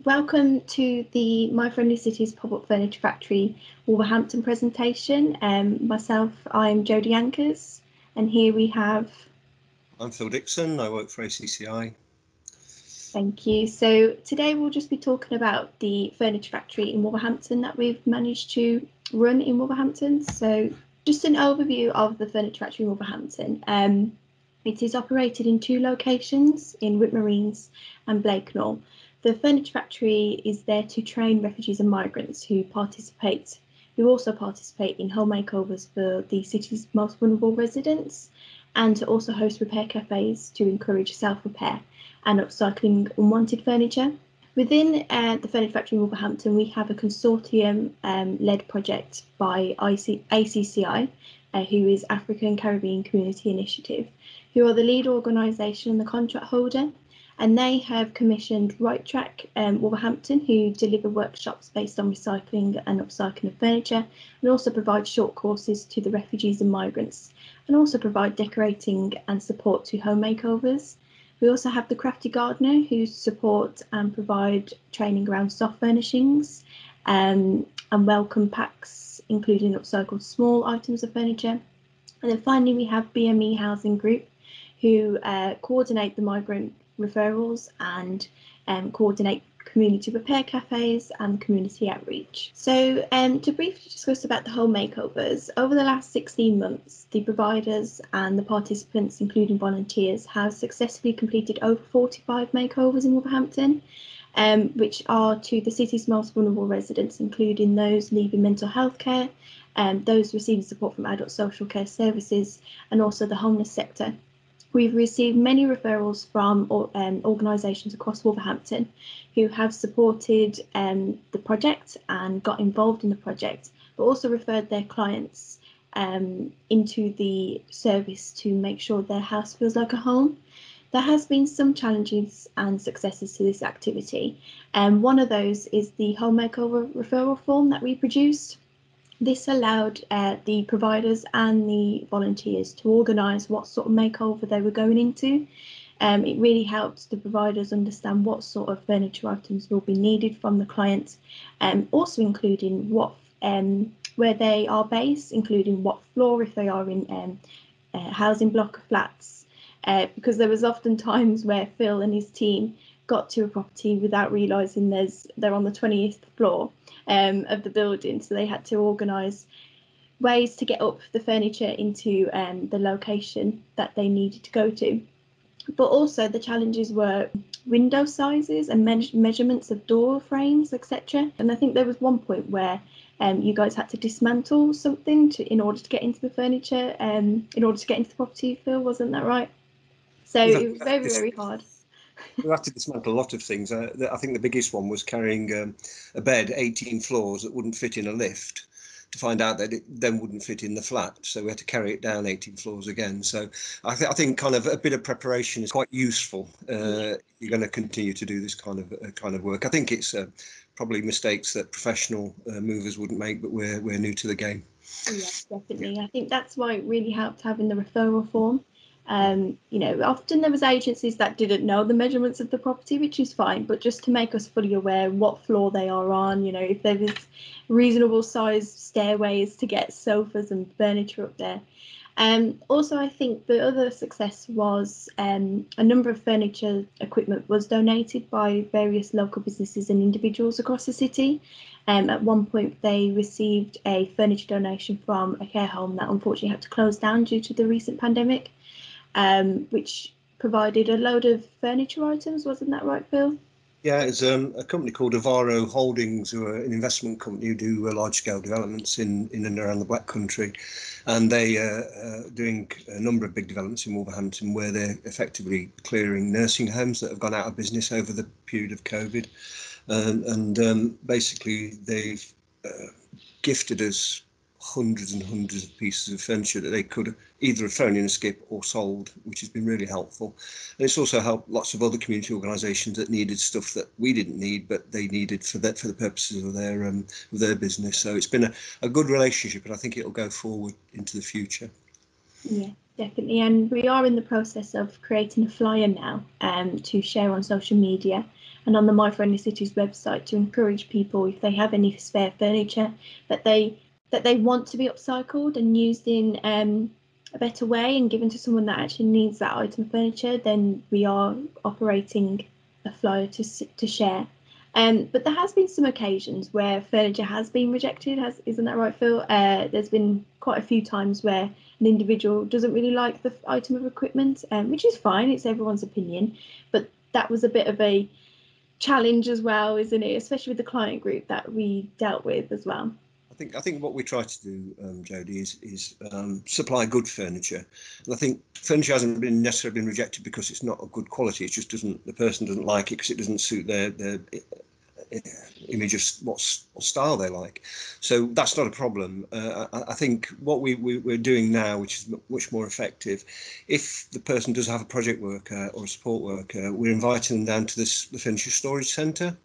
Welcome to the MiFriendly Cities pop-up furniture factory Wolverhampton presentation. Myself, I'm Jodie Ankers, and here we have... I'm Phil Dixon, I work for ACCI. Thank you. So today we'll just be talking about the furniture factory in Wolverhampton that we've managed to run in Wolverhampton. So just an overview of the furniture factory in Wolverhampton. It is operated in two locations, in Whitmarines and Blakenall. The furniture factory is there to train refugees and migrants who also participate in home makeovers for the city's most vulnerable residents, and to also host repair cafes to encourage self-repair and upcycling unwanted furniture. Within the furniture factory in Wolverhampton, we have a consortium led project by ACCI, who is African Caribbean Community Initiative, who are the lead organisation and the contract holder. And they have commissioned Right Track Wolverhampton, who deliver workshops based on recycling and upcycling of furniture, and also provide short courses to the refugees and migrants, and also provide decorating and support to home makeovers. We also have the Crafty Gardener, who support and provide training around soft furnishings and welcome packs, including upcycled small items of furniture. And then finally, we have BME Housing Group, who coordinate the migrant referrals and coordinate community repair cafes and community outreach. So to briefly discuss about the home makeovers, over the last 16 months, the providers and the participants, including volunteers, have successfully completed over 45 makeovers in Wolverhampton, which are to the city's most vulnerable residents, including those leaving mental health care, those receiving support from adult social care services, and also the homeless sector. We've received many referrals from organisations across Wolverhampton who have supported the project and got involved in the project, but also referred their clients into the service to make sure their house feels like a home. There has been some challenges and successes to this activity, and one of those is the home makeover referral form that we produced. This allowed the providers and the volunteers to organise what sort of makeover they were going into. It really helped the providers understand what sort of furniture items will be needed from the client, also including what where they are based, including what floor if they are in housing block of flats, because there was often times where Phil and his team got to a property without realising they're on the 20th floor of the building, so they had to organise ways to get up the furniture into the location that they needed to go to. But also the challenges were window sizes and measurements of door frames, etc. And I think there was one point where you guys had to dismantle something in order to get into the furniture, in order to get into the property, Phil, wasn't that right? So it was very, very hard. We had to dismantle a lot of things. I think the biggest one was carrying a bed 18 floors that wouldn't fit in a lift, to find out that it then wouldn't fit in the flat. So we had to carry it down 18 floors again. So I think kind of a bit of preparation is quite useful. You're going to continue to do this kind of work. I think it's probably mistakes that professional movers wouldn't make, but we're new to the game. Yes, definitely. I think that's why it really helped having the referral form. Often there was agencies that didn't know the measurements of the property, which is fine, but just to make us fully aware what floor they are on, if there is reasonable sized stairways to get sofas and furniture up there. Also, I think the other success was a number of furniture equipment was donated by various local businesses and individuals across the city. At one point, they received a furniture donation from a care home that unfortunately had to close down due to the recent pandemic, which provided a load of furniture items. Wasn't that right, Phil? Yeah, it's a company called Avaro Holdings, who are an investment company who do large-scale developments in and around the Black Country, and they are doing a number of big developments in Wolverhampton where they're effectively clearing nursing homes that have gone out of business over the period of COVID, and basically they've gifted us hundreds and hundreds of pieces of furniture that they could either have thrown in a skip or sold, which has been really helpful. And it's also helped lots of other community organisations that needed stuff that we didn't need, but they needed for the purposes of their business. So it's been a good relationship, and I think it'll go forward into the future. Yeah, definitely. And we are in the process of creating a flyer now to share on social media and on the MiFriendly Cities website to encourage people, if they have any spare furniture that they want to be upcycled and used in a better way and given to someone that actually needs that item of furniture, then we are operating a flyer to share. But there has been some occasions where furniture has been rejected. Isn't that right, Phil? There's been quite a few times where an individual doesn't really like the item of equipment, which is fine. It's everyone's opinion. But that was a bit of a challenge as well, isn't it? Especially with the client group that we dealt with as well. I think what we try to do, Jodie, is supply good furniture, and I think furniture hasn't been necessarily been rejected because it's not of good quality. It just doesn't. The person doesn't like it because it doesn't suit their image of what style they like. So that's not a problem. I think what we're doing now, which is much more effective, if the person does have a project worker or a support worker, we're inviting them down to the furniture storage centre,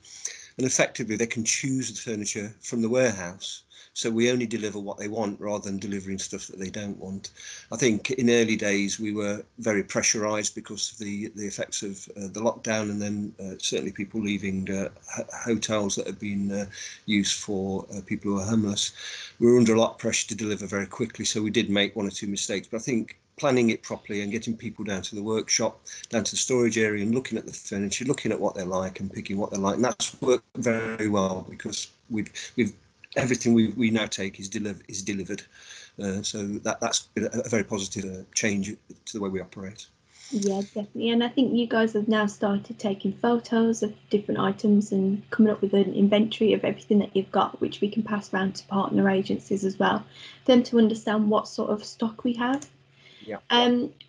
and effectively they can choose the furniture from the warehouse. So we only deliver what they want rather than delivering stuff that they don't want. I think in early days we were very pressurised because of the effects of the lockdown, and then certainly people leaving hotels that had been used for people who are homeless. We were under a lot of pressure to deliver very quickly, so we did make one or two mistakes. But I think planning it properly and getting people down to the workshop, down to the storage area, and looking at the furniture, looking at what they like and picking what they like, and that's worked very well because we've everything we now take is delivered. So that's a very positive change to the way we operate. Yeah, definitely. And I think you guys have now started taking photos of different items and coming up with an inventory of everything that you've got, which we can pass around to partner agencies as well, for them to understand what sort of stock we have. Yeah.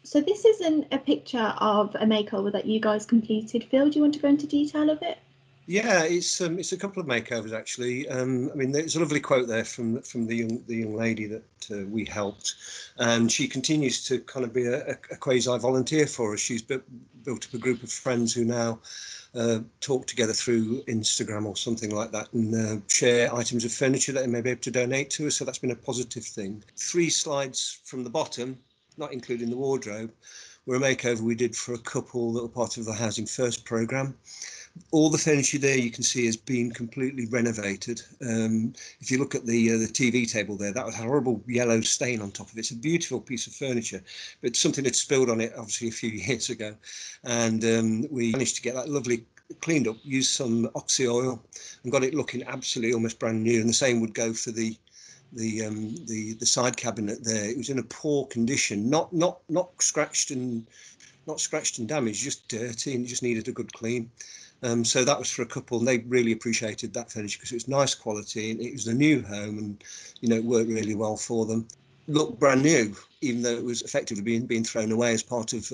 So this isn't a picture of a makeover that you guys completed. Phil, do you want to go into detail of it? Yeah, it's a couple of makeovers actually. I mean, there's a lovely quote there from the young lady that we helped, and she continues to kind of be a quasi volunteer for us. She's built up a group of friends who now talk together through Instagram or something like that, and share items of furniture that they may be able to donate to us. So that's been a positive thing. 3 slides from the bottom, not including the wardrobe, were a makeover we did for a couple that were part of the Housing First programme. All the furniture there you can see has been completely renovated. If you look at the TV table there, that was a horrible yellow stain on top of it. It's a beautiful piece of furniture, but something had spilled on it obviously a few years ago, and we managed to get that lovely cleaned up, used some oxy oil, and got it looking absolutely almost brand new. And the same would go for the side cabinet there. It was in a poor condition, not scratched and damaged, just dirty, and it just needed a good clean. So that was for a couple, and they really appreciated that furniture because it was nice quality and it was a new home, and it worked really well for them. Looked brand new, even though it was effectively being thrown away as part of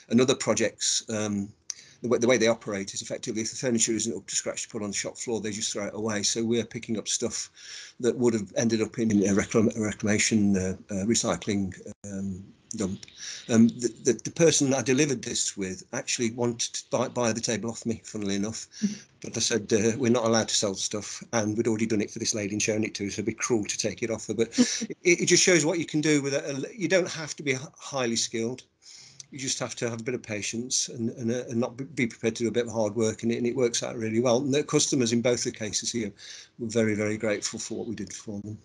another project's. The way they operate is effectively, if the furniture isn't up to scratch to put on the shop floor, they just throw it away. So we're picking up stuff that would have ended up in a reclamation recycling dump. The person I delivered this with actually wanted to buy the table off me, funnily enough. But I said, we're not allowed to sell stuff, and we'd already done it for this lady and shown it to her, so it'd be cruel to take it off her. But it just shows what you can do with it. You don't have to be highly skilled. You just have to have a bit of patience and not be prepared to do a bit of hard work, and it works out really well. And the customers in both the cases here were very, very grateful for what we did for them.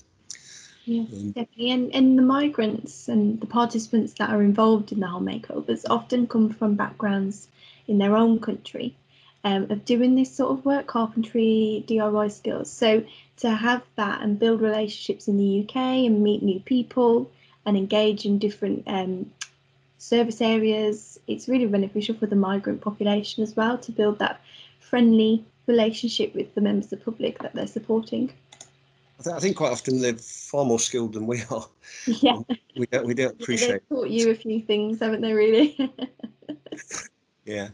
Yeah, definitely. And the migrants and the participants that are involved in the whole makeovers often come from backgrounds in their own country of doing this sort of work, carpentry, DIY skills. So to have that and build relationships in the UK and meet new people and engage in different service areas, it's really beneficial for the migrant population as well, to build that friendly relationship with the members of the public that they're supporting. I think quite often they're far more skilled than we are. Yeah, we don't appreciate. They've taught you a few things, haven't they? Really. Yeah.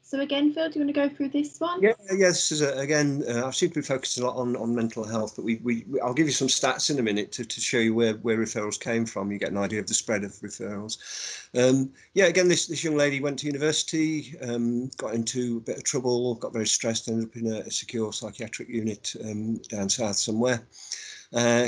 So again, Phil, do you want to go through this one? Yeah, this is again. I seem to be focusing a lot on mental health, but I'll give you some stats in a minute to show you where referrals came from. You get an idea of the spread of referrals. Yeah, again, this young lady went to university, got into a bit of trouble, got very stressed, ended up in a secure psychiatric unit down south somewhere.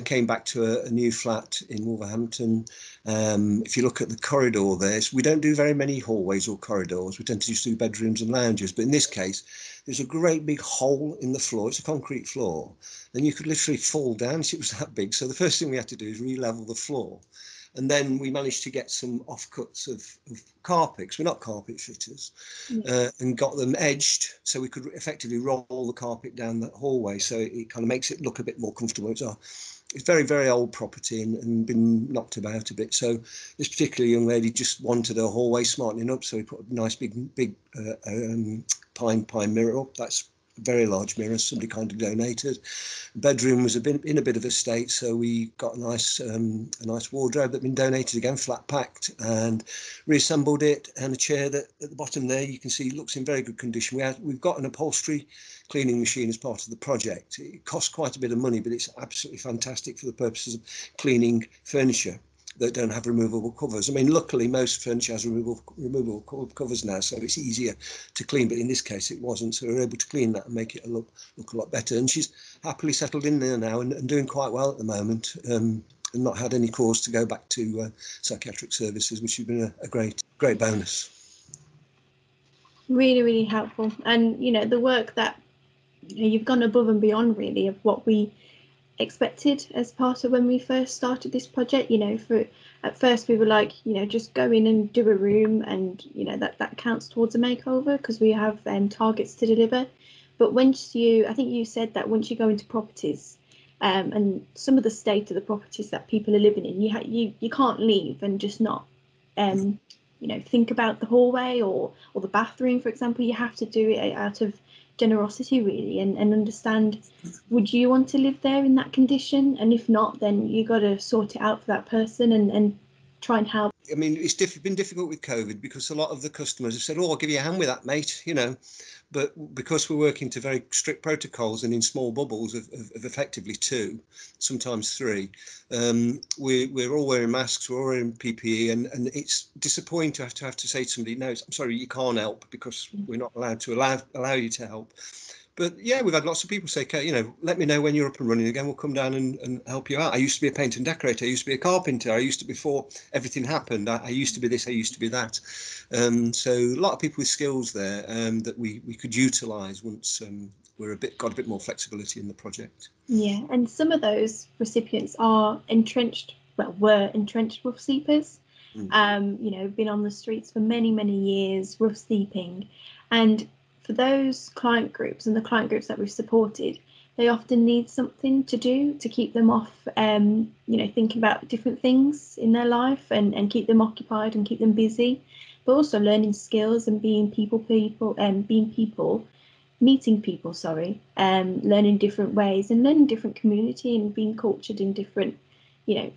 came back to a new flat in Wolverhampton. If you look at the corridor there, we don't do very many hallways or corridors. We tend to just do bedrooms and lounges. But in this case, there's a great big hole in the floor. It's a concrete floor, and you could literally fall down. It was that big. So the first thing we had to do is re-level the floor. And then we managed to get some offcuts of carpets. We're not carpet fitters, and got them edged so we could effectively roll the carpet down that hallway. So it kind of makes it look a bit more comfortable. It's very, very old property and been knocked about a bit. So this particular young lady just wanted her hallway smartening up. So we put a nice big pine mirror up. That's a very large mirror. Somebody kind of donated. The bedroom was in a bit of a state, so we got a nice wardrobe that had been donated again, flat packed, and reassembled it. And a chair that at the bottom there you can see looks in very good condition. We've got an upholstery cleaning machine as part of the project. It costs quite a bit of money, but it's absolutely fantastic for the purposes of cleaning furniture that don't have removable covers. I mean, luckily most furniture has removable covers now, so it's easier to clean, but in this case it wasn't, so we were able to clean that and make it look a lot better. And she's happily settled in there now and doing quite well at the moment, and not had any cause to go back to psychiatric services, which has been a great bonus. Really, really helpful. And the work that you've gone above and beyond really of what we expected as part of when we first started this project. At first we were like, just go in and do a room, and that counts towards a makeover because we have targets to deliver. But I think you said that once you go into properties, and some of the state of the properties that people are living in, you can't leave and just not think about the hallway or the bathroom, for example. You have to do it out of generosity really, and understand, would you want to live there in that condition? And if not, then you got to sort it out for that person and try and help. I mean, it's been difficult with COVID because a lot of the customers have said, I'll give you a hand with that, mate, but because we're working to very strict protocols and in small bubbles of effectively 2, sometimes 3, we're all wearing masks, we're all wearing PPE, and it's disappointing to have to say to somebody, no, I'm sorry, you can't help, because we're not allowed to allow you to help. But yeah, we've had lots of people say, let me know when you're up and running again. We'll come down and help you out. I used to be a painter and decorator. I used to be a carpenter. I used to, before everything happened, I used to be this, I used to be that. So a lot of people with skills there that we could utilise once we're got a bit more flexibility in the project. Yeah, and some of those recipients were entrenched roof sleepers. Been on the streets for many, many years, roof sleeping. And for those client groups and the client groups that we've supported, they often need something to do to keep them off, thinking about different things in their life and keep them occupied and keep them busy, but also learning skills and being meeting people, learning different ways and learning different community and being cultured in different,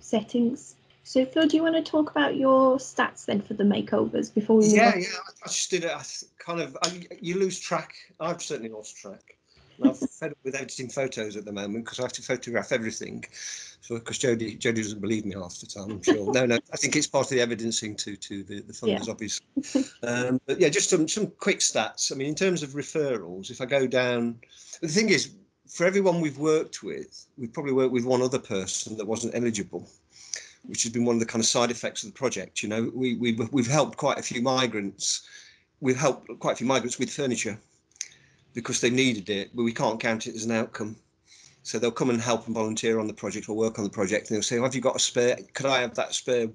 settings. So Phil, do you want to talk about your stats then for the makeovers before we move on? Yeah, I just did it. You lose track. I've certainly lost track. And I've fed up with editing photos at the moment because I have to photograph everything. Because Jodie doesn't believe me half the time, I'm sure. No, I think it's part of the evidencing to the funders, obviously. But yeah, just some quick stats. I mean, in terms of referrals, if I go down, the thing is, for everyone we've worked with, we've probably worked with one other person that wasn't eligible, which has been one of the kind of side effects of the project. We've helped quite a few migrants. We've helped quite a few migrants with furniture because they needed it, but we can't count it as an outcome. So they'll come and help and volunteer on the project or work on the project, and they'll say, have you got a spare? Could I have that spare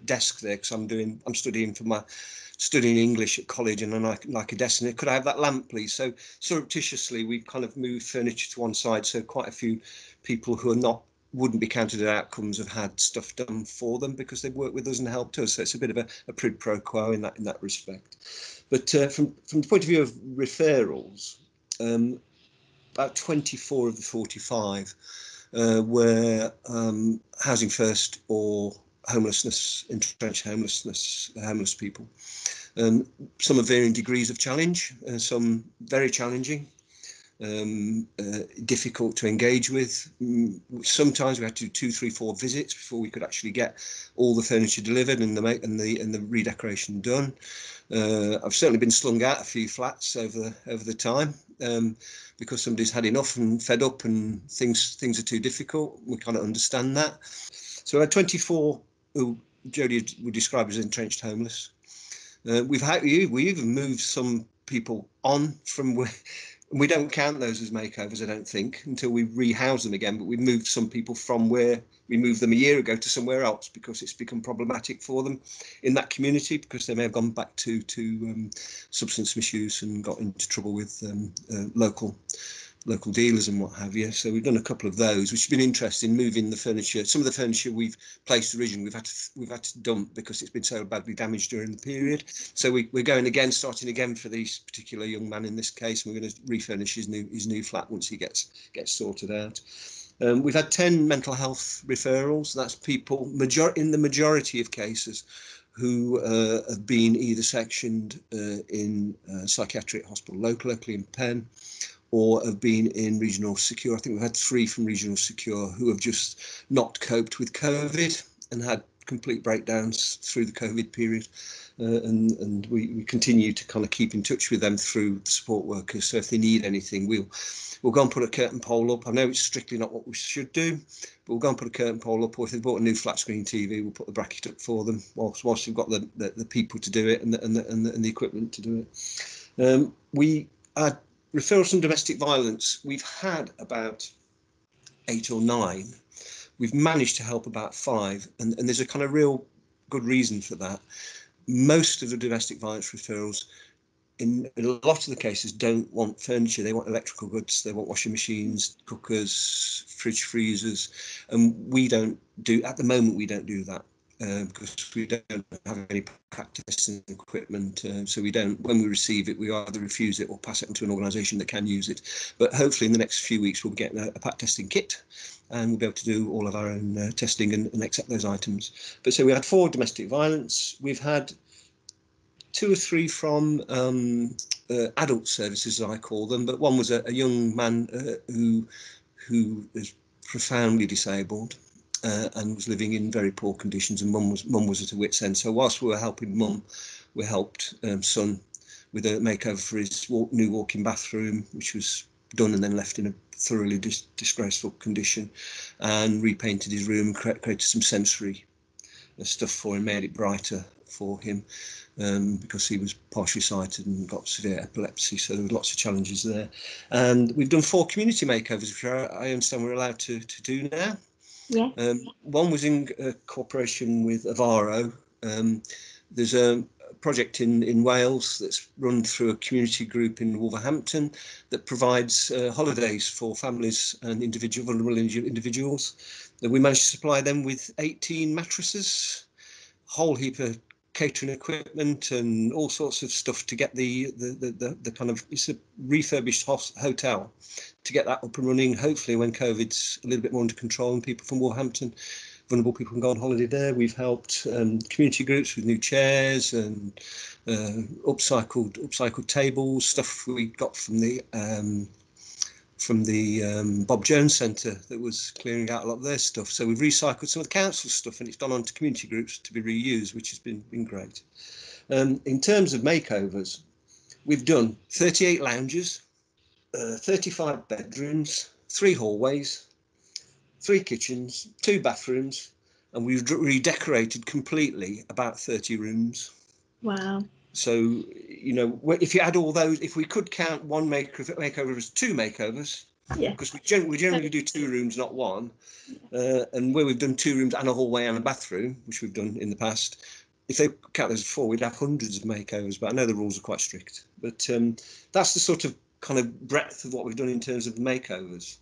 desk there? Because I'm studying English at college, and I like a desk in it. Could I have that lamp, please? So surreptitiously, we've kind of moved furniture to one side. So quite a few people who wouldn't be counted as outcomes have had stuff done for them because they've worked with us and helped us. So it's a bit of a quid pro quo in that respect. But from the point of view of referrals, about 24 of the 45 were housing first or homelessness, entrenched homeless people. Some of varying degrees of challenge, some very challenging. difficult to engage with. Sometimes we had to do 2, 3, 4 visits before we could actually get all the furniture delivered and the redecoration done. I've certainly been slung out a few flats over the time because somebody's had enough and fed up and things are too difficult. We kind of understand that. So I had 24 who Jodie would describe as entrenched homeless. We even moved some people on from where. We don't count those as makeovers, I don't think, until we rehouse them again. But we moved some people from where we moved them a year ago to somewhere else because it's become problematic for them in that community, because they may have gone back to substance misuse and got into trouble with local dealers and what have you. So we've done a couple of those, which has been interesting, moving the furniture. Some of the furniture we've placed originally we've had to dump because it's been so badly damaged during the period. So we're going again, starting again for this particular young man in this case, and we're going to refurnish his new flat once he gets sorted out. We've had 10 mental health referrals. That's people in the majority of cases who have been either sectioned in psychiatric hospital locally in Penn, or have been in regional secure. I think we've had 3 from regional secure who have just not coped with COVID and had complete breakdowns through the COVID period. And we continue to kind of keep in touch with them through the support workers. So if they need anything, we'll go and put a curtain pole up. I know it's strictly not what we should do, but we'll go and put a curtain pole up, or if they've bought a new flat screen TV, we'll put the bracket up for them whilst we've got the people to do it and the equipment to do it. We had referrals from domestic violence. We've had about 8 or 9. We've managed to help about 5, and there's a kind of real good reason for that. Most of the domestic violence referrals, in a lot of the cases, don't want furniture. They want electrical goods. They want washing machines, cookers, fridge, freezers, and we don't do, at the moment, we don't do that. Because we don't have any practice and equipment, so we don't. When we receive it, we either refuse it or pass it on to an organisation that can use it. But hopefully, in the next few weeks, we'll be getting a pack testing kit, and we'll be able to do all of our own testing and accept those items. But so we had 4 domestic violence. We've had 2 or 3 from adult services, as I call them. But one was a young man who is profoundly disabled. And was living in very poor conditions, and mum was at a wit's end. So whilst we were helping mum, we helped son with a makeover for his new walk-in bathroom, which was done and then left in a thoroughly disgraceful condition, and repainted his room and created some sensory stuff for him, made it brighter for him, because he was partially sighted and got severe epilepsy, so there were lots of challenges there. And we've done 4 community makeovers, which I understand we're allowed to do now. Yeah. One was in cooperation with Avaro. There's a project in Wales that's run through a community group in Wolverhampton that provides holidays for families and vulnerable individuals. We managed to supply them with 18 mattresses, a whole heap of catering equipment and all sorts of stuff to get the kind of, it's a refurbished hotel, to get that up and running, hopefully when COVID's a little bit more under control and people from Wolverhampton, vulnerable people, can go on holiday there. We've helped community groups with new chairs and upcycled tables, stuff we got from the Bob Jones Centre that was clearing out a lot of their stuff. So we've recycled some of the council stuff and it's gone on to community groups to be reused, which has been great. In terms of makeovers, we've done 38 lounges, 35 bedrooms, 3 hallways, 3 kitchens, 2 bathrooms, and we've redecorated completely about 30 rooms. Wow. So, you know, if you add all those, if we could count one makeover as 2 makeovers, Yeah, because we generally do 2 rooms, not 1, and where we've done 2 rooms and a hallway and a bathroom, which we've done in the past, if they count those as 4, we'd have hundreds of makeovers, but I know the rules are quite strict. But that's the sort of kind of breadth of what we've done in terms of makeovers.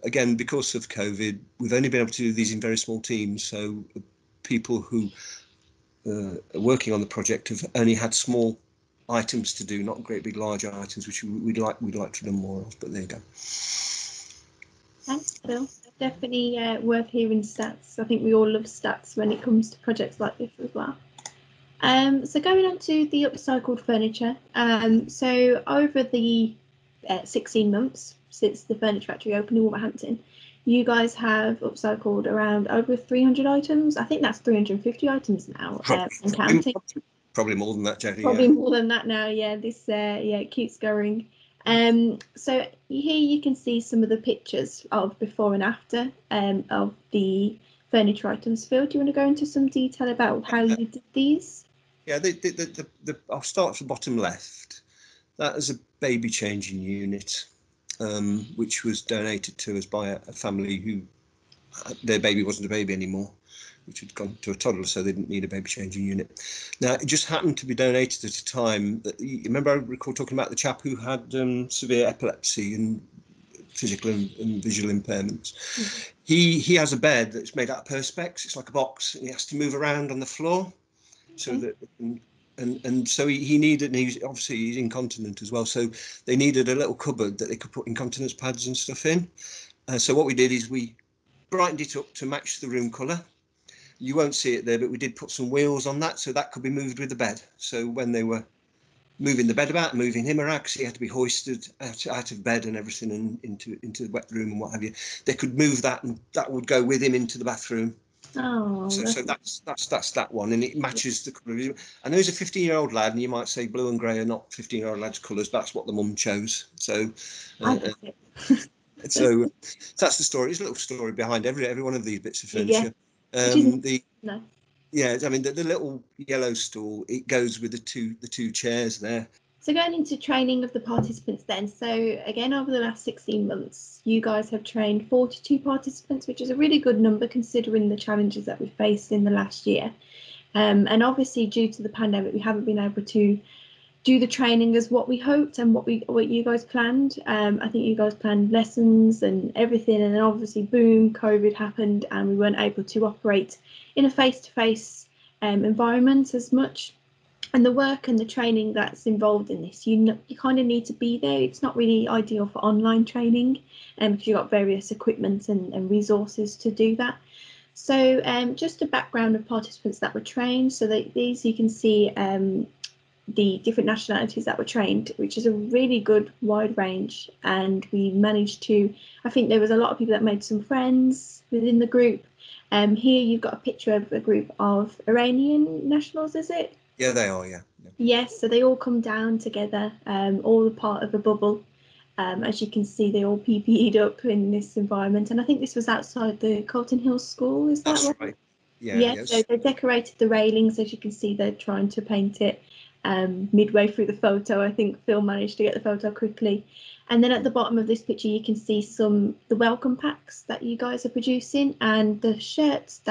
Again, because of COVID, we've only been able to do these in very small teams, so people who working on the project have only had small items to do, not great big large items, which we'd like to have done more of, but there you go. Thanks, Phil. Definitely worth hearing stats. I think we all love stats when it comes to projects like this as well. So going on to the upcycled furniture. So over the 16 months since the furniture factory opened in Wolverhampton. You guys have upcycled around over 300 items. I think that's 350 items now, and counting. Probably more than that, Jodie. Probably more than that now. Yeah, this it keeps going. So here you can see some of the pictures of before and after of the furniture items. Phil, do you want to go into some detail about how you did these? Yeah, I'll start from the bottom left. That is a baby changing unit, which was donated to us by a family who their baby wasn't a baby anymore, which had gone to a toddler, so they didn't need a baby changing unit. Now, it just happened to be donated at a time that, you remember, I recall talking about the chap who had severe epilepsy and physical and visual impairments. Mm-hmm. He has a bed that's made out of perspex. It's like a box, and he has to move around on the floor. So that and so he needed, and he's incontinent as well, so they needed a little cupboard that they could put incontinence pads and stuff in. So what we did is we brightened it up to match the room colour. You won't see it there, but we did put some wheels on that, so that could be moved with the bed. So when they were moving the bed about, moving him around, because he had to be hoisted out of bed and everything, and into the wet room and what have you, they could move that, and that would go with him into the bathroom. Oh, so that's that one, and it matches the colour. And there's a 15-year-old lad, and you might say blue and grey are not 15-year-old lads' colours. That's what the mum chose. So, so that's the story. There's a little story behind every one of these bits of furniture. No. Yeah, I mean the little yellow stool, it goes with the two chairs there. So going into training of the participants then, so again, over the last 16 months, you guys have trained 42 participants, which is a really good number considering the challenges that we faced in the last year. And obviously due to the pandemic, we haven't been able to do the training as what we hoped and what you guys planned. I think you guys planned lessons and everything, and then obviously boom, COVID happened and we weren't able to operate in a face-to-face environment as much. And the work and the training that's involved in this, you kind of need to be there. It's not really ideal for online training, because you've got various equipment and resources to do that. So just a background of participants that were trained. So these you can see the different nationalities that were trained, which is a really good wide range. And we managed to, I think there was a lot of people that made some friends within the group. Here you've got a picture of a group of Iranian nationals, is it? Yeah, they are, yeah. Yes, so they all come down together, all part of a bubble. As you can see, they all PPE'd up in this environment. And I think this was outside the Colton Hill School, is that That's right? right. Yeah, Yeah, yes. so they decorated the railings. As you can see, they're trying to paint it midway through the photo. I think Phil managed to get the photo quickly. And then at the bottom of this picture, you can see the welcome packs that you guys are producing, and the shirts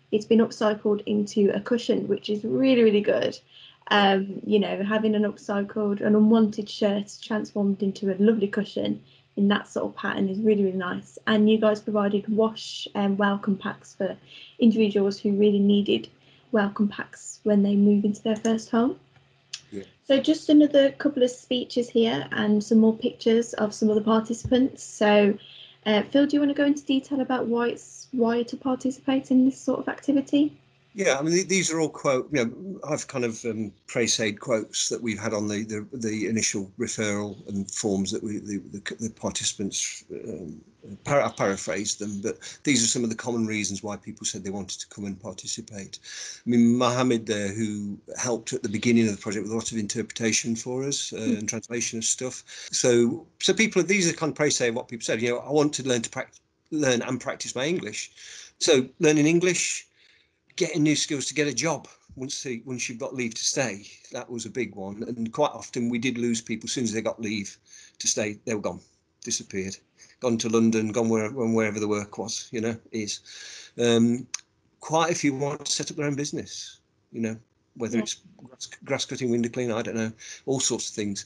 it's been upcycled into a cushion, which is really, really good. You know, having an unwanted shirt transformed into a lovely cushion in that sort of pattern is really, really nice. And you guys provided wash and welcome packs for individuals who really needed welcome packs when they move into their first home. Yeah. So just another couple of speeches here and some more pictures of some of the participants. So Phil, do you want to go into detail about why to participate in this sort of activity? Yeah, I mean, these are all I've kind of presaged quotes that we've had on the initial referral and forms that the participants, I paraphrased them, but these are some of the common reasons why people said they wanted to come and participate. I mean, Mohammed there, who helped at the beginning of the project with a lot of interpretation for us and translation of stuff. So these are kind of presaged what people said. You know, I want to learn and practice my English. So learning English, getting new skills to get a job once you've got leave to stay, that was a big one. And quite often we did lose people as soon as they got leave to stay, they were gone, disappeared, gone to London, gone wherever the work was, is. Quite a few want to set up their own business, whether it's grass cutting, window cleaning, I don't know, all sorts of things.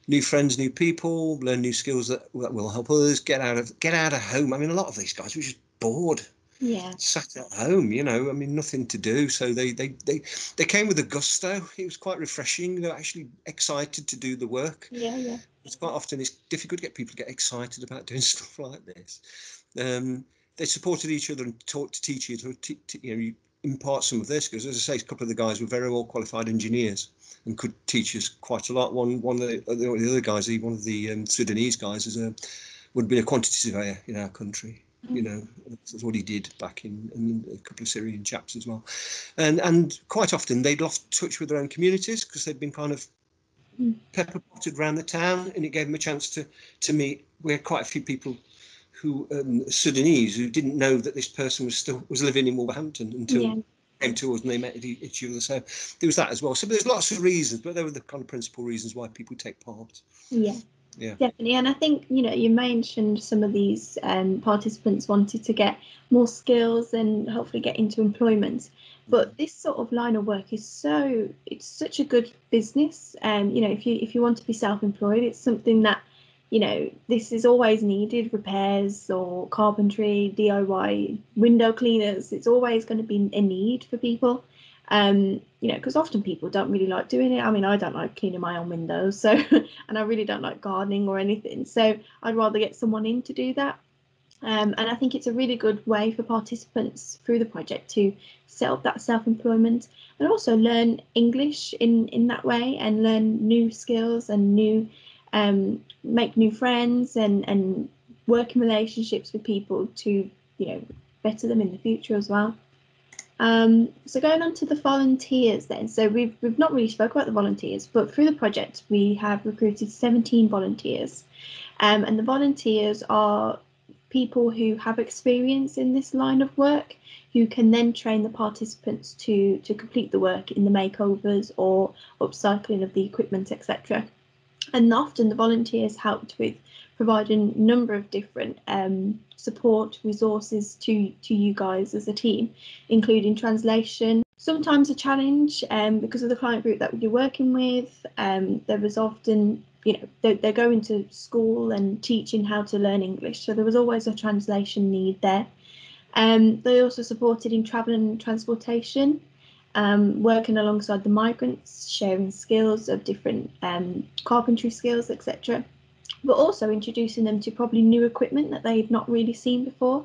New friends, new people, learn new skills that will help others, get out of home. I mean, a lot of these guys were just bored. Yeah, Sat at home, I mean, nothing to do. So they came with a gusto. It was quite refreshing. They're actually excited to do the work. Yeah. It's quite often it's difficult to get people to get excited about doing stuff like this. They supported each other and taught to teach you. impart some of their skills. As I say, a couple of the guys were very well qualified engineers and could teach us quite a lot. One of the other guys, one of the Sudanese guys, would be a quantity surveyor in our country. You know, that's what he did back in a couple of Syrian chaps as well. And quite often they'd lost touch with their own communities because they'd been kind of pepper potted around the town, and it gave them a chance to meet. We had quite a few people who Sudanese who didn't know that this person was living in Wolverhampton until they came to us and they met each other. So there was that as well. So there's lots of reasons, but they were the kind of principal reasons why people take part. Yeah, definitely. And I think, you know, you mentioned some of these participants wanted to get more skills and hopefully get into employment. But this sort of line of work is it's such a good business. You know, if you want to be self-employed, it's something that, you know, this is always needed, repairs or carpentry, DIY, window cleaners. It's always going to be a need for people. You know, because often people don't really like doing it. I mean, I don't like cleaning my own windows, so and I really don't like gardening or anything. So I'd rather get someone in to do that. And I think it's a really good way for participants through the project to set up that self-employment and also learn English in that way and learn new skills and make new friends and work in relationships with people to, you know, better them in the future as well. So going on to the volunteers then. So we've not really spoke about the volunteers, but through the project we have recruited 17 volunteers. And the volunteers are people who have experience in this line of work who can then train the participants to complete the work in the makeovers or upcycling of the equipment, etc. And often the volunteers helped with providing a number of different support resources to you guys as a team, including translation. Sometimes a challenge because of the client group that you're working with. There was often, you know, they're going to school and teaching how to learn English, so there was always a translation need there. They also supported in travel and transportation, working alongside the migrants, sharing skills of different carpentry skills, etc. But also introducing them to probably new equipment that they've not really seen before,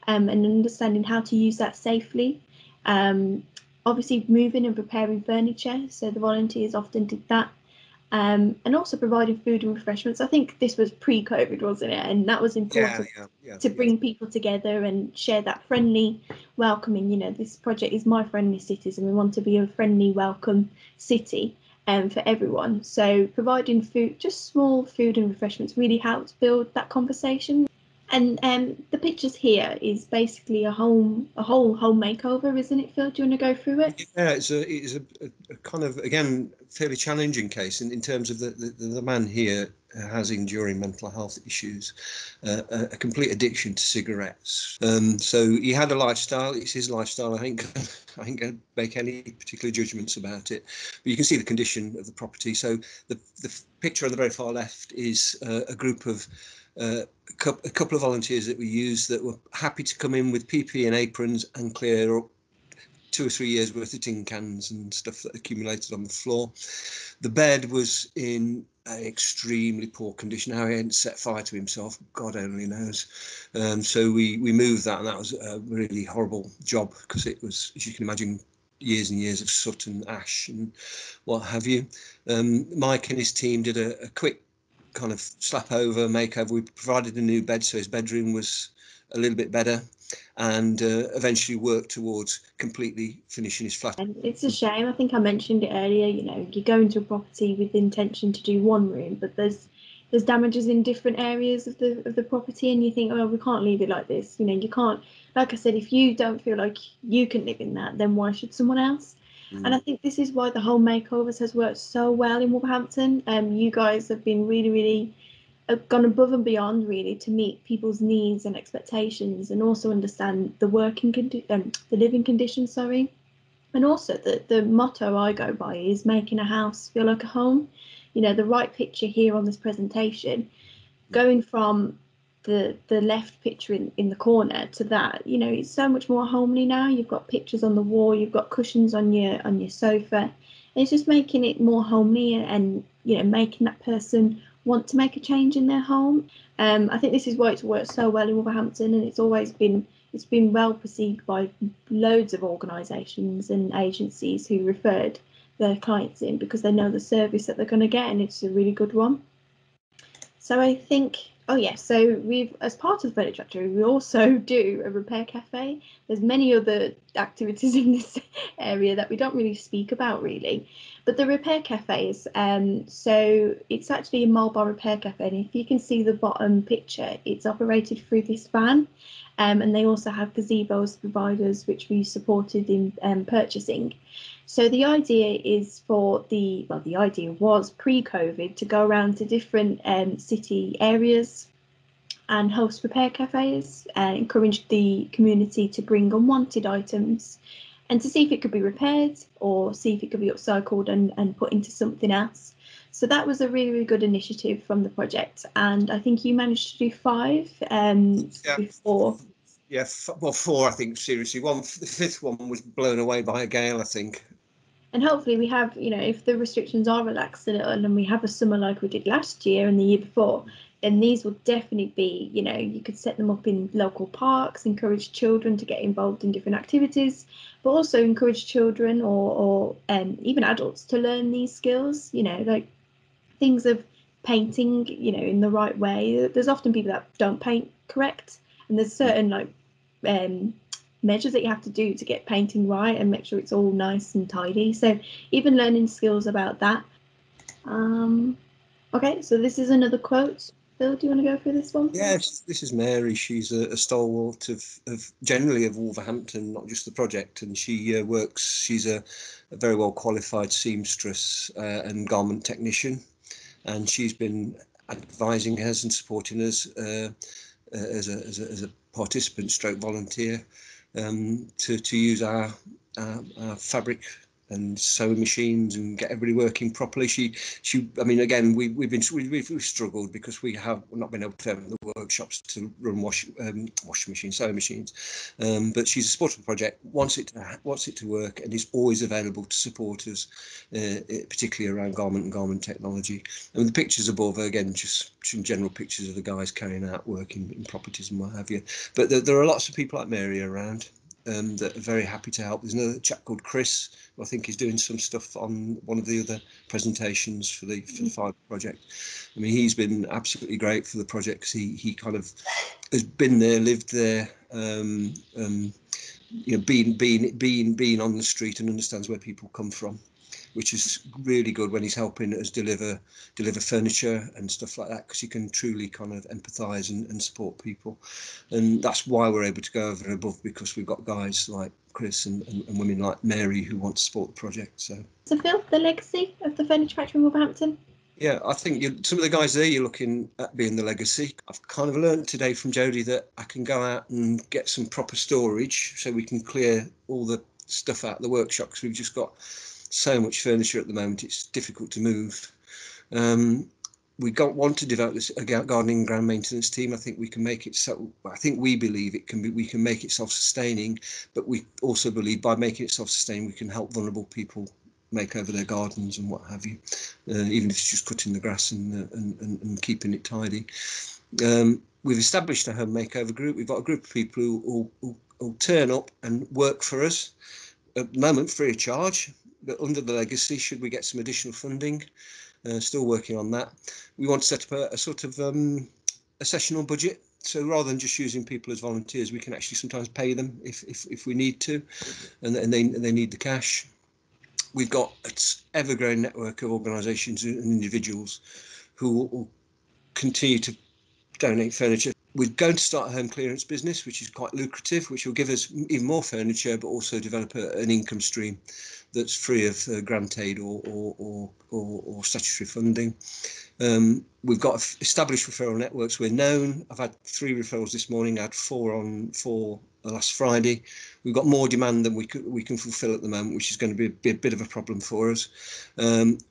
and understanding how to use that safely. Obviously moving and preparing furniture, so the volunteers often did that. And also providing food and refreshments. I think this was pre-COVID, wasn't it? And that was important to bring people together and share that friendly, welcoming. You know, this project is MiFriendly Cities, and we want to be a friendly, welcome city for everyone. So providing food, just small food and refreshments, really helps build that conversation. And the pictures here is basically a whole home makeover, isn't it, Phil? Do you want to go through it? Yeah, it's a kind of, again, fairly challenging case in terms of the man here has enduring mental health issues, a complete addiction to cigarettes. So he had a lifestyle. It's his lifestyle. I think I can't make any particular judgments about it, but you can see the condition of the property. So the picture on the very far left is a group of a couple of volunteers that we used that were happy to come in with PPE and aprons and clear up 2 or 3 years worth of tin cans and stuff that accumulated on the floor. The bed was in an extremely poor condition. How he hadn't set fire to himself, God only knows. So we moved that, and that was a really horrible job because it was, as you can imagine, years and years of soot and ash and what have you. Mike and his team did a quick kind of slap over makeover. We provided a new bed so his bedroom was a little bit better, and eventually worked towards completely finishing his flat. And it's a shame. I think I mentioned it earlier. You know, you go into a property with the intention to do one room, but there's damages in different areas of the property, and you think, oh, we can't leave it like this. You know, you can't. Like I said, if you don't feel like you can live in that, then why should someone else? And I think this is why the whole makeovers has worked so well in Wolverhampton. You guys have been really gone above and beyond really to meet people's needs and expectations, and also understand the living conditions. Sorry, and also the motto I go by is making a house feel like a home. You know, the right picture here on this presentation, going from the left picture in the corner to that, you know, it's so much more homely now. You've got pictures on the wall, you've got cushions on your sofa, and it's just making it more homely and you know, making that person want to make a change in their home. I think this is why it's worked so well in Wolverhampton, and it's always been it's been well perceived by loads of organisations and agencies who referred their clients in because they know the service that they're going to get, and it's a really good one. So I think, oh yeah, so we've, as part of the Furniture Factory, we also do a repair cafe. There's many other activities in this area that we don't really speak about really, but the repair cafes, so it's actually a mobile repair cafe, and if you can see the bottom picture, it's operated through this van, and they also have gazebos providers, which we supported in purchasing. So the idea is for the idea was pre-COVID to go around to different city areas and host repair cafes and encourage the community to bring unwanted items and to see if it could be repaired or see if it could be upcycled and put into something else. So that was a really, really good initiative from the project, and I think you managed to do 5 before. Yeah, well, 4, I think, seriously. The 5th one was blown away by a gale, I think. And hopefully we have, you know, if the restrictions are relaxed a little and we have a summer like we did last year and the year before, then these will definitely be, you know, you could set them up in local parks, encourage children to get involved in different activities, but also encourage children or even adults to learn these skills, you know, like things of painting, you know, in the right way. There's often people that don't paint correct, and there's certain like measures that you have to do to get painting right and make sure it's all nice and tidy. So even learning skills about that. Okay, so this is another quote. Phil, do you want to go through this one? Yes, this is Mary. She's a stalwart of generally of Wolverhampton, not just the project, and she works. She's a very well qualified seamstress and garment technician, and she's been advising us and supporting us as a participant stroke volunteer to use our fabric and sewing machines and get everybody working properly. She I mean, again, we've struggled because we have not been able to have the workshops to run washing machines, sewing machines, but she's a supportive project, wants it to work, and is always available to support us, particularly around garment and garment technology. And the pictures above are, again, just some general pictures of the guys carrying out work in properties and what have you. But there are lots of people like Mary around that are very happy to help. There's another chap called Chris, who I think is doing some stuff on one of the other presentations for the Fibre project. I mean, he's been absolutely great for the project because he kind of has been there, lived there, you know, been on the street and understands where people come from, which is really good when he's helping us deliver furniture and stuff like that, because you can truly kind of empathise and support people. And that's why we're able to go over and above, because we've got guys like Chris and women like Mary who want to support the project. So Phil, the legacy of the Furniture Factory in Wolverhampton? Yeah, I think some of the guys there, you're looking at being the legacy. I've kind of learned today from Jodie that I can go out and get some proper storage so we can clear all the stuff out of the workshop, because we've just got so much furniture at the moment, it's difficult to move. We want to develop this gardening ground maintenance team. I think we can make it so. I think we believe it can be. We can make it self-sustaining, but we also believe by making it self-sustaining, we can help vulnerable people make over their gardens and what have you, even if it's just cutting the grass and keeping it tidy. We've established a home makeover group. We've got a group of people who'll turn up and work for us, at the moment free of charge, but under the legacy, should we get some additional funding. Still working on that. We want to set up a sort of a sessional budget. So rather than just using people as volunteers, we can actually sometimes pay them if we need to, and they need the cash. We've got an ever-growing network of organisations and individuals who will continue to donate furniture. We're going to start a home clearance business, which is quite lucrative, which will give us even more furniture, but also develop an income stream that's free of grant aid or statutory funding. We've got established referral networks. We're known. I've had 3 referrals this morning. I had 4 last Friday. We've got more demand than we can fulfil at the moment, which is going to be a bit of a problem for us.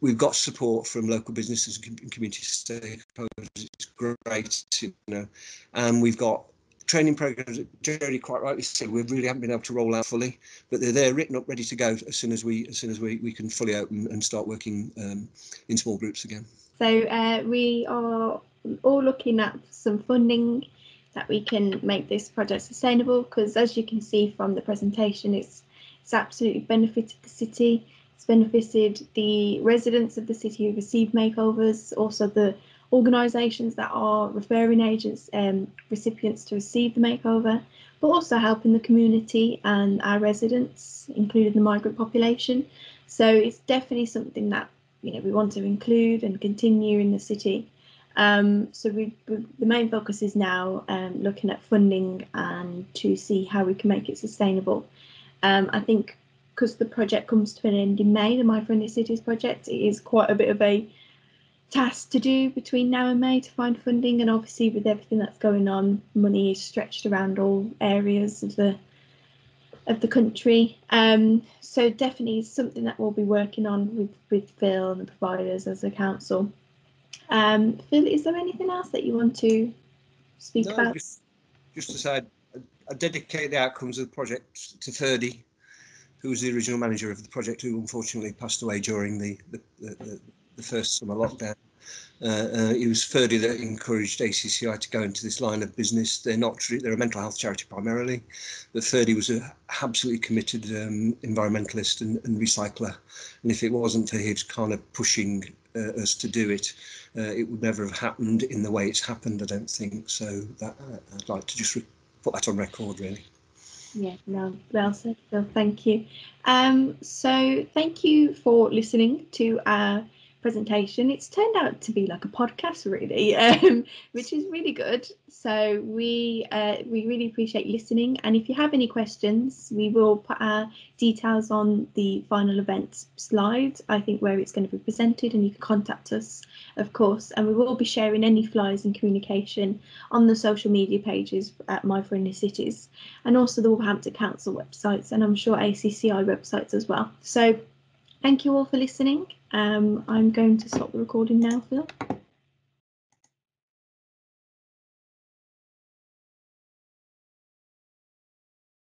We've got support from local businesses and community stakeholders. It's great, you know, and we've got training programs that Jodie quite rightly said we really haven't been able to roll out fully, but they're there, written up, ready to go as soon as we can fully open and start working in small groups again. So we are all looking at some funding that we can make this project sustainable, because as you can see from the presentation, it's absolutely benefited the city. It's benefited the residents of the city who receive makeovers, also the organisations that are referring agents, recipients to receive the makeover, but also helping the community and our residents, including the migrant population. So it's definitely something that we want to include and continue in the city. So the main focus is now looking at funding and to see how we can make it sustainable. I think because the project comes to an end in May, the MiFriendly Cities project, it is quite a bit of a task to do between now and May to find funding, and obviously with everything that's going on, money is stretched around all areas of the country. So definitely something that we'll be working on with Phil and the providers as a council. Phil, is there anything else that you want to speak about? Just to say, I dedicate the outcomes of the project to Ferdy, who was the original manager of the project, who unfortunately passed away during the first summer lockdown. It was Ferdy that encouraged ACCI to go into this line of business. They're a mental health charity primarily, but Ferdy was an absolutely committed environmentalist and recycler. And if it wasn't for his kind of pushing us to do it, it would never have happened in the way it's happened, I don't think. So that I'd like to just put that on record, really. Yeah, no, well said, Phil. Thank you. So thank you for listening to our presentation. It's turned out to be like a podcast, really, which is really good. So we really appreciate you listening. And if you have any questions, we will put our details on the final event slide, I think, where it's going to be presented, and you can contact us, of course. And we will be sharing any flyers and communication on the social media pages at MiFriendly Cities, and also the Wolverhampton Council websites, and I'm sure ACCI websites as well. So thank you all for listening. I'm going to stop the recording now, Phil.